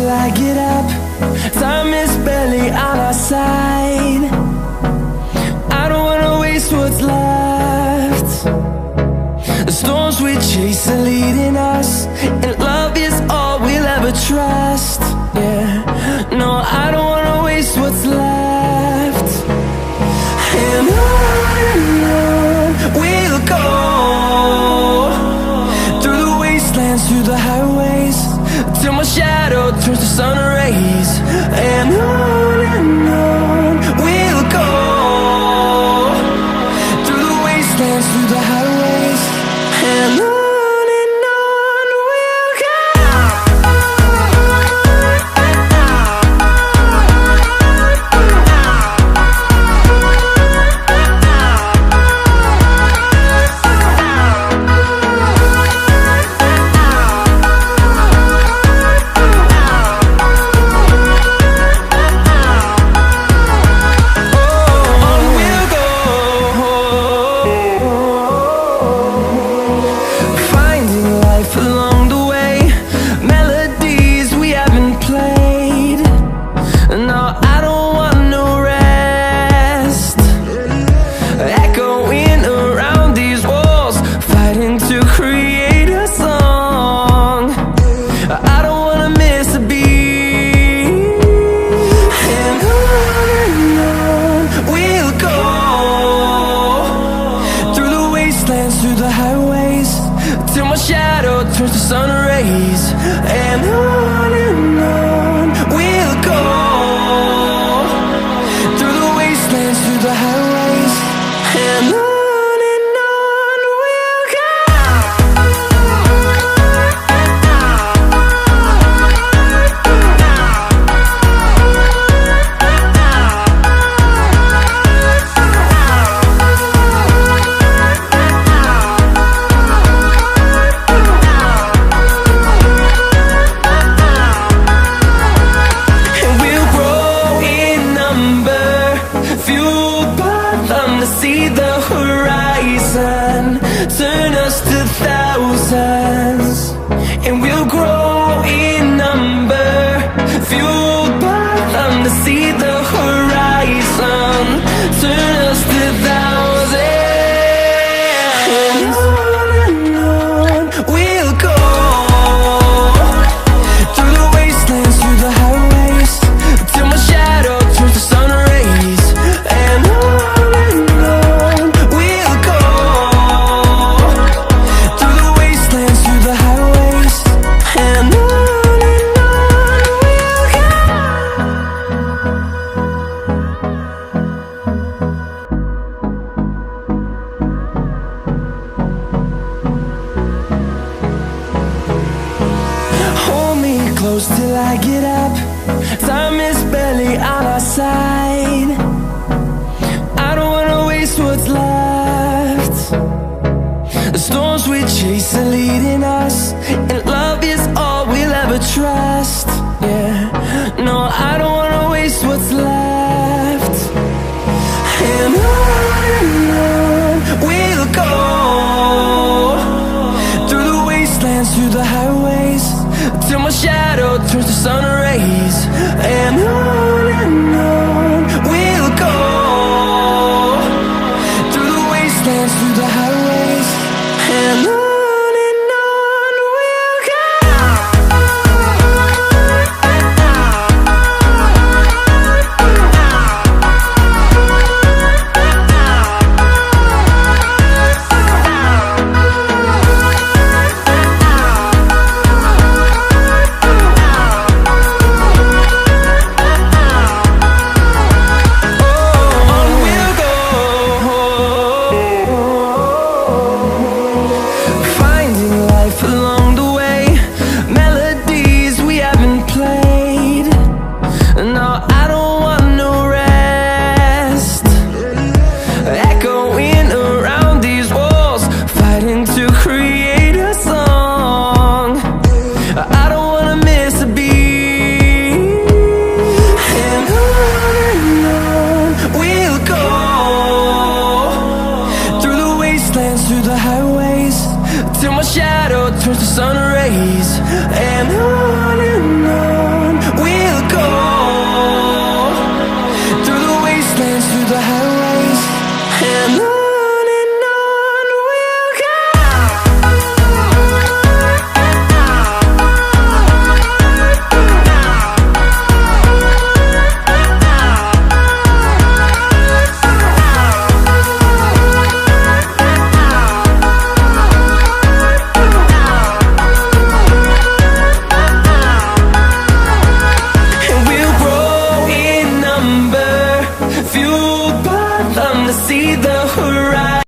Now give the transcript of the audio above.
till I get up. Time is barely on our side. I don't wanna waste what's left. The storms we chase are leading us, and love is all we'll ever trust. Yeah, no, I don't wanna waste what's left. And on we'll go, through the wastelands, through the highways, till my shadow turns to sun rays. And on we'll go, through the wastelands, through the highways, and on we'll go. Through the highways, till my shadow turns to sun rays. And on we'll go, through the wastelands, through the highways, and on we'll go. To see the horizon turn us to thousands, and we'll grow in number, fueled by them to see the horizon.